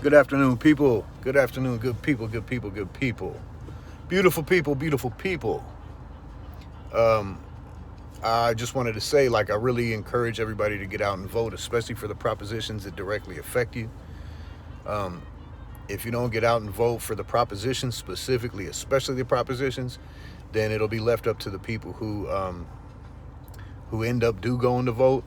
Good afternoon, people. Good afternoon, good people, good people, good people. Beautiful people, beautiful people. Um, I just wanted to say, I really encourage everybody to get out and vote, especially for the propositions that directly affect you. Um, if you don't get out and vote for the propositions specifically, especially the propositions, then it'll be left up to the people who end up do going to vote.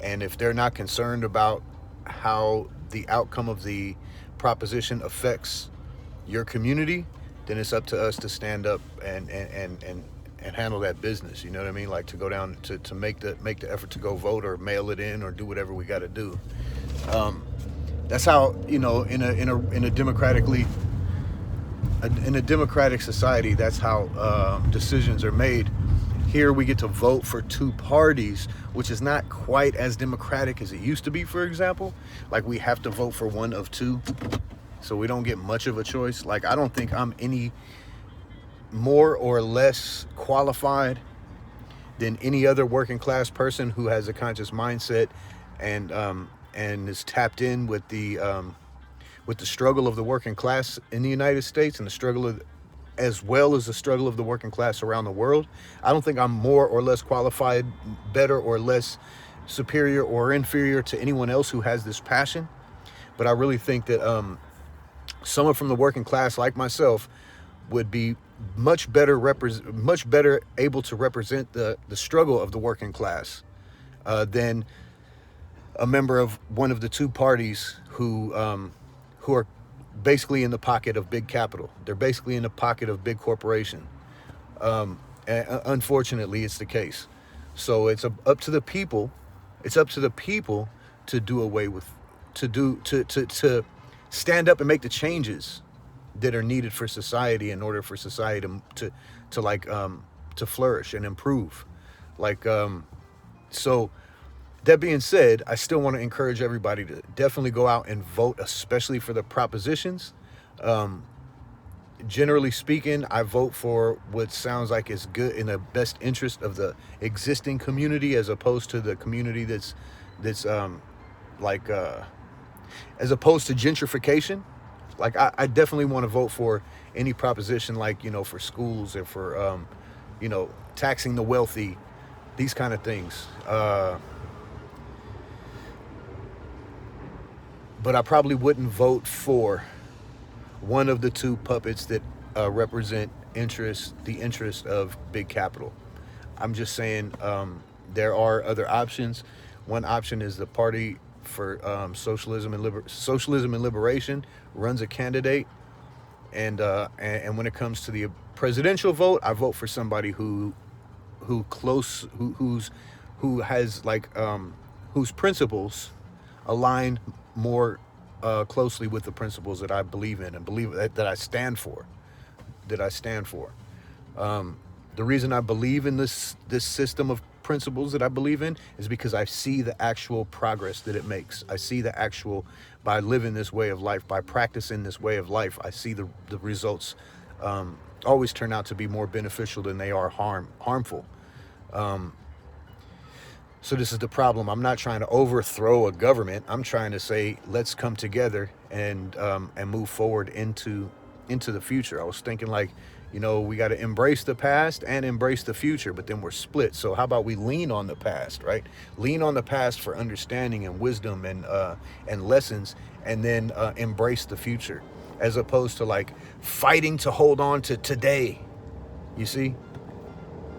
And if they're not concerned about how the outcome of the proposition affects your community, then it's up to us to stand up and handle that business. You know what I mean? Like to go down to make the effort to go vote or mail it in or do whatever we got to do. Um, that's how in a democratic society. That's how decisions are made. Here we get to vote for two parties, which is not quite as democratic as it used to be. For example, like we have to vote for one of two, so we don't get much of a choice. Like I don't think I'm any more or less qualified than any other working class person who has a conscious mindset and is tapped in with the struggle of the working class in the United States and the struggle of as well as the struggle of the working class around the world. I don't think I'm more or less qualified, better or less superior or inferior to anyone else who has this passion. But I really think that someone from the working class like myself would be much better able to represent the struggle of the working class than a member of one of the two parties who are basically in the pocket of big capital. They're basically in the pocket of big corporation. And unfortunately, it's the case. So it's up to the people. It's up to the people to do away with, to stand up and make the changes that are needed for society in order for society to flourish and improve. Like so. That being said, I still want to encourage everybody to definitely go out and vote, especially for the propositions. Um, Generally speaking, I vote for what sounds like is good in the best interest of the existing community, as opposed to the community that's like as opposed to gentrification. Like I definitely want to vote for any proposition, like for schools and for taxing the wealthy, these kind of things. But I probably wouldn't vote for one of the two puppets that represent the interest of big capital. I'm just saying there are other options. One option is the Party for Socialism and Liberation runs a candidate, and when it comes to the presidential vote, I vote for somebody who close who has whose principles align more closely with the principles that I believe in and believe that I stand for. That I stand for. The reason I believe in this system of principles that I believe in is because I see the actual progress that it makes. I see the actual by living this way of life, by practicing this way of life. I see the results always turn out to be more beneficial than they are harmful. Um, So this is the problem. I'm not trying to overthrow a government. I'm trying to say let's come together and move forward into the future. I was thinking we got to embrace the past and embrace the future, but then we're split. So how about we lean on the past, right? Lean on the past for understanding and wisdom and lessons, and then embrace the future, as opposed to fighting to hold on to today. You see,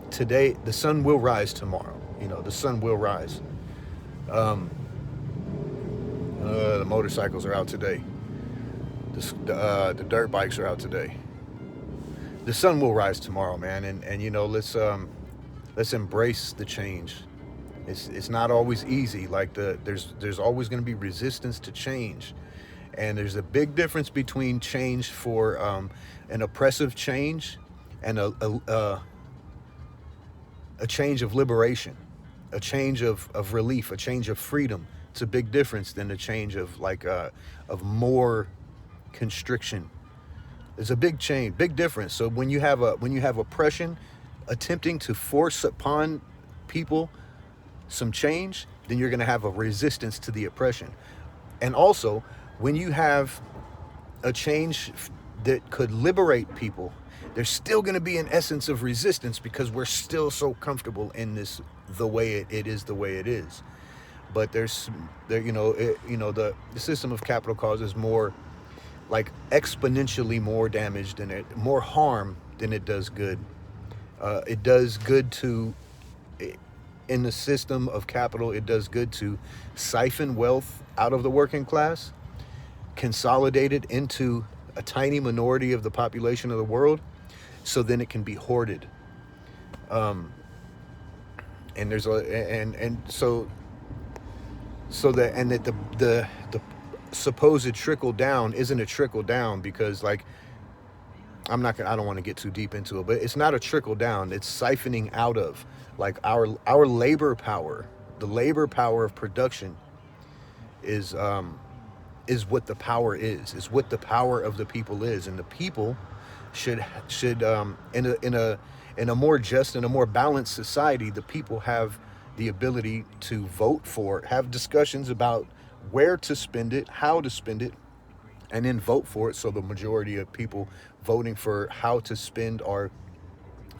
today the sun will rise tomorrow. The sun will rise. Um, the motorcycles are out today. The dirt bikes are out today. The sun will rise tomorrow, man. And let's embrace the change. It's not always easy. There's always going to be resistance to change, and there's a big difference between change for an oppressive change and a change of liberation, a change of relief, a change of freedom. It's a big difference than a change of more constriction. There's a big difference. So when you have oppression attempting to force upon people some change, then you're going to have a resistance to the oppression. And also, When you have a change that could liberate people, there's still going to be an essence of resistance because we're still so comfortable in this, the way it is, the way it is. But the system of capital causes more, like exponentially more damage than more harm than it does good. It does good to, in the system of capital, it does good to siphon wealth out of the working class, consolidate it into a tiny minority of the population of the world, so then it can be hoarded. And there's a and so that, and that the supposed trickle down isn't a trickle down, because like, I don't want to get too deep into it, but it's not a trickle down. It's siphoning out of, like, our labor power. The labor power of production is what the power is what the power of the people is. And the people should in a more just and a more balanced society, the people have the ability to vote for it, have discussions about where to spend it, how to spend it, and then vote for it. So the majority of people voting for how to spend our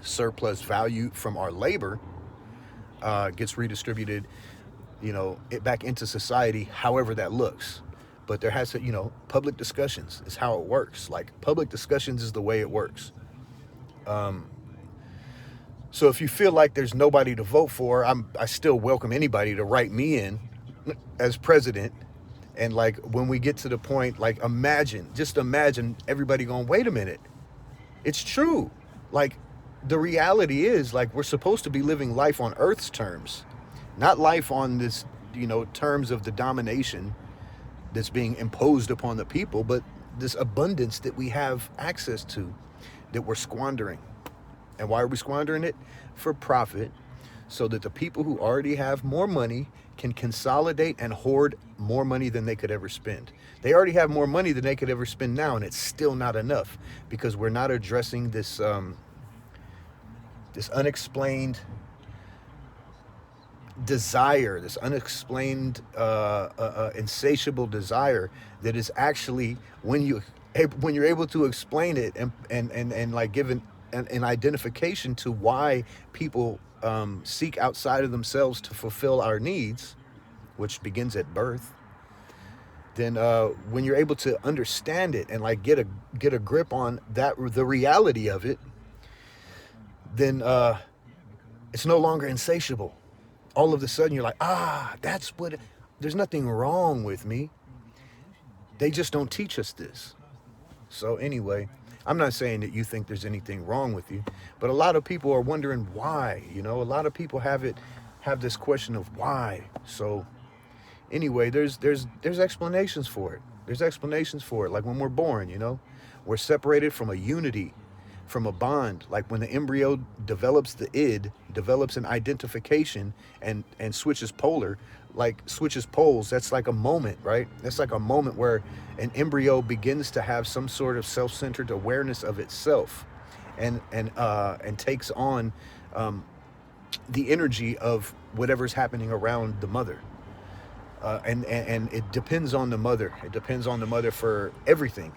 surplus value from our labor gets redistributed, back into society, however that looks. But there has to, public discussions is how it works. Like, public discussions is the way it works. So if you feel like there's nobody to vote for, I still welcome anybody to write me in as president. And like, when we get to the point, like, just imagine everybody going, wait a minute, it's true. Like, the reality is, like, we're supposed to be living life on Earth's terms, not life on this, terms of the domination that's being imposed upon the people, but this abundance that we have access to, that we're squandering. And why are we squandering it? For profit, so that the people who already have more money can consolidate and hoard more money than they could ever spend. They already have more money than they could ever spend now, and it's still not enough, because we're not addressing this this unexplained desire, this unexplained insatiable desire that is actually, when you're able to explain it and like give an identification to why people seek outside of themselves to fulfill our needs, which begins at birth, then when you're able to understand it and like get a grip on that, the reality of it, then it's no longer insatiable. All of a sudden you're like, that's what, there's nothing wrong with me. They just don't teach us this. So anyway, I'm not saying that you think there's anything wrong with you, but a lot of people are wondering why. A lot of people have this question of why. So anyway, there's explanations for it. There's explanations for it. Like, when we're born, we're separated from a unity, from a bond. Like, when the embryo develops the id, develops an identification and switches poles, that's like a moment, right? That's like a moment where an embryo begins to have some sort of self-centered awareness of itself, and takes on the energy of whatever's happening around the mother. And it depends on the mother. It depends on the mother for everything.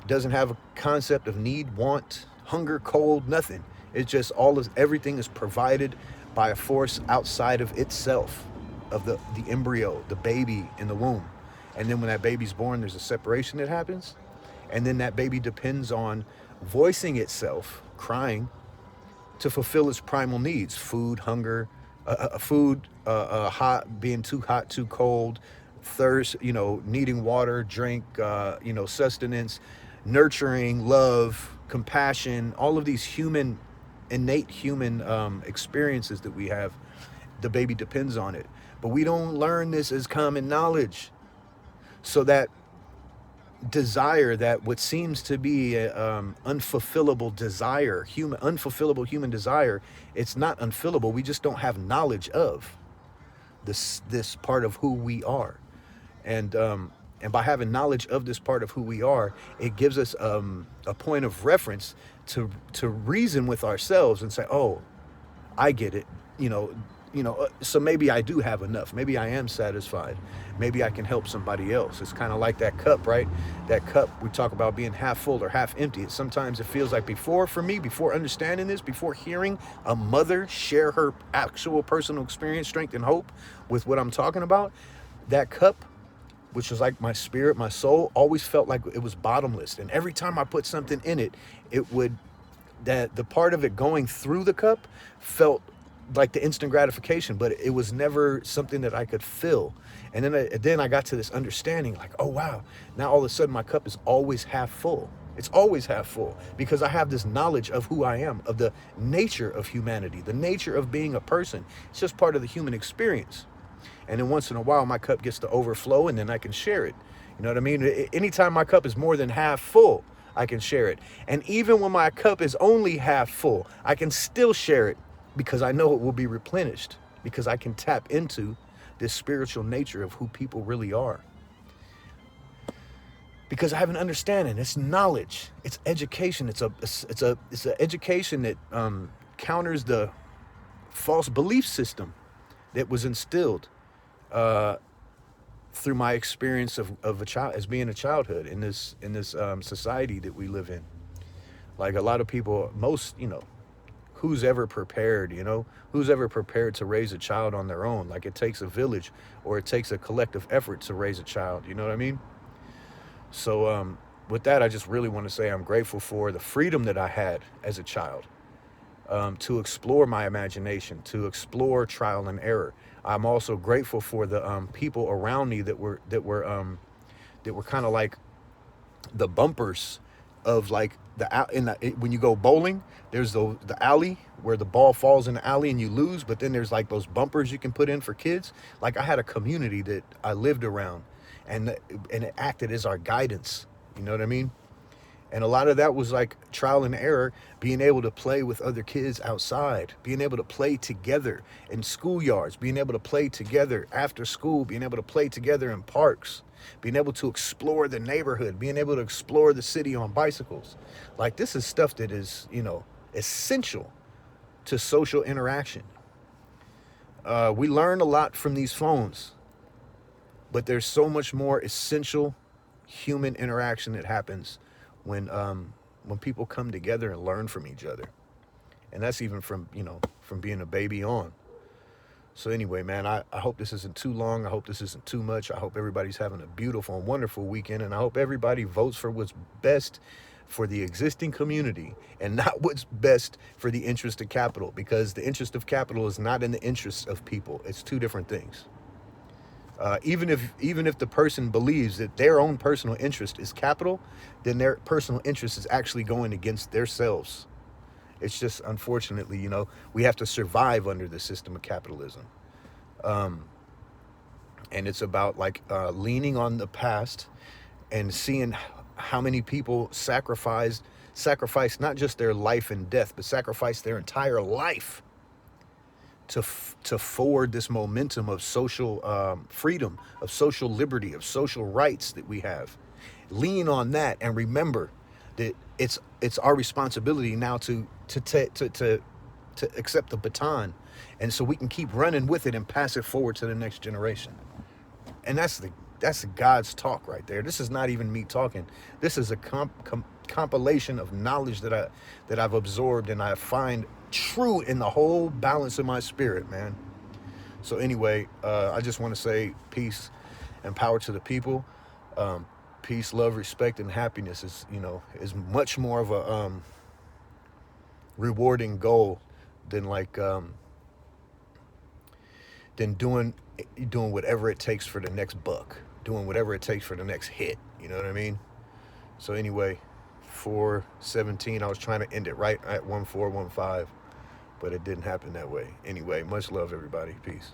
It doesn't have a concept of need, want, hunger, cold, nothing. It's just everything is provided by a force outside of itself, of the embryo, the baby in the womb. And then when that baby's born, there's a separation that happens. And then that baby depends on voicing itself, crying, to fulfill its primal needs: food, hunger, hot, being too hot, too cold, thirst, needing water, drink, sustenance, nurturing, love, compassion, all of these innate human experiences that we have. The baby depends on it. But we don't learn this as common knowledge. So that desire, that what seems to be unfulfillable human desire, it's not unfillable. We just don't have knowledge of this part of who we are. And by having knowledge of this part of who we are, it gives us a point of reference to reason with ourselves and say, oh, I get it. so maybe I do have enough. Maybe I am satisfied. Maybe I can help somebody else. It's kind of like that cup, right? That cup, we talk about being half full or half empty. Sometimes it feels like before understanding this, before hearing a mother share her actual personal experience, strength, and hope with what I'm talking about, that cup, which was like my spirit, my soul, always felt like it was bottomless. And every time I put something in it, that the part of it going through the cup felt like the instant gratification, but it was never something that I could fill. And then I got to this understanding, like, oh wow, now all of a sudden my cup is always half full. It's always half full because I have this knowledge of who I am, of the nature of humanity, the nature of being a person. It's just part of the human experience. And then once in a while my cup gets to overflow, and then I can share it. You know what I mean? Anytime my cup is more than half full, I can share it. And even when my cup is only half full, I can still share it, because I know it will be replenished, because I can tap into this spiritual nature of who people really are. Because I have an understanding. It's knowledge. It's education. It's an education that counters the false belief system that was instilled through my experience of a child, as being a childhood in this society that we live in. Like a lot of people, who's ever prepared to raise a child on their own? Like it takes a village, or it takes a collective effort to raise a child. You know what I mean? So with that, I just really want to say I'm grateful for the freedom that I had as a child, to explore my imagination, to explore trial and error. I'm also grateful for the people around me that were kind of like the bumpers of like when you go bowling, there's the alley where the ball falls in the alley and you lose, but then there's like those bumpers you can put in for kids. Like I had a community that I lived around, and it acted as our guidance. You know what I mean? And a lot of that was like trial and error, being able to play with other kids outside, being able to play together in schoolyards, being able to play together after school, being able to play together in parks, being able to explore the neighborhood, being able to explore the city on bicycles. Like this is stuff that is, essential to social interaction. We learn a lot from these phones, but there's so much more essential human interaction that happens when people come together and learn from each other. And that's even from being a baby on. So anyway, man, I hope this isn't too long. I hope this isn't too much. I hope everybody's having a beautiful and wonderful weekend. And I hope everybody votes for what's best for the existing community and not what's best for the interest of capital, because the interest of capital is not in the interests of people. It's two different things. Even if the person believes that their own personal interest is capital, then their personal interest is actually going against themselves. It's just, unfortunately, we have to survive under the system of capitalism. And it's about leaning on the past and seeing how many people sacrifice not just their life and death, but sacrifice their entire life to forward this momentum of social freedom, of social liberty, of social rights that we have. Lean on that and remember that it's our responsibility now to accept the baton, and so we can keep running with it and pass it forward to the next generation. And that's God's talk right there. This is not even me talking. This is a compilation of knowledge that I've absorbed, and I find true in the whole balance of my spirit, man. So anyway, I just want to say peace and power to the people. Peace, love, respect, and happiness is much more of a rewarding goal than doing whatever it takes for the next buck, doing whatever it takes for the next hit. You know what I mean? So anyway, 4:17. I was trying to end it right at 1415, but it didn't happen that way. Anyway, much love, everybody. Peace.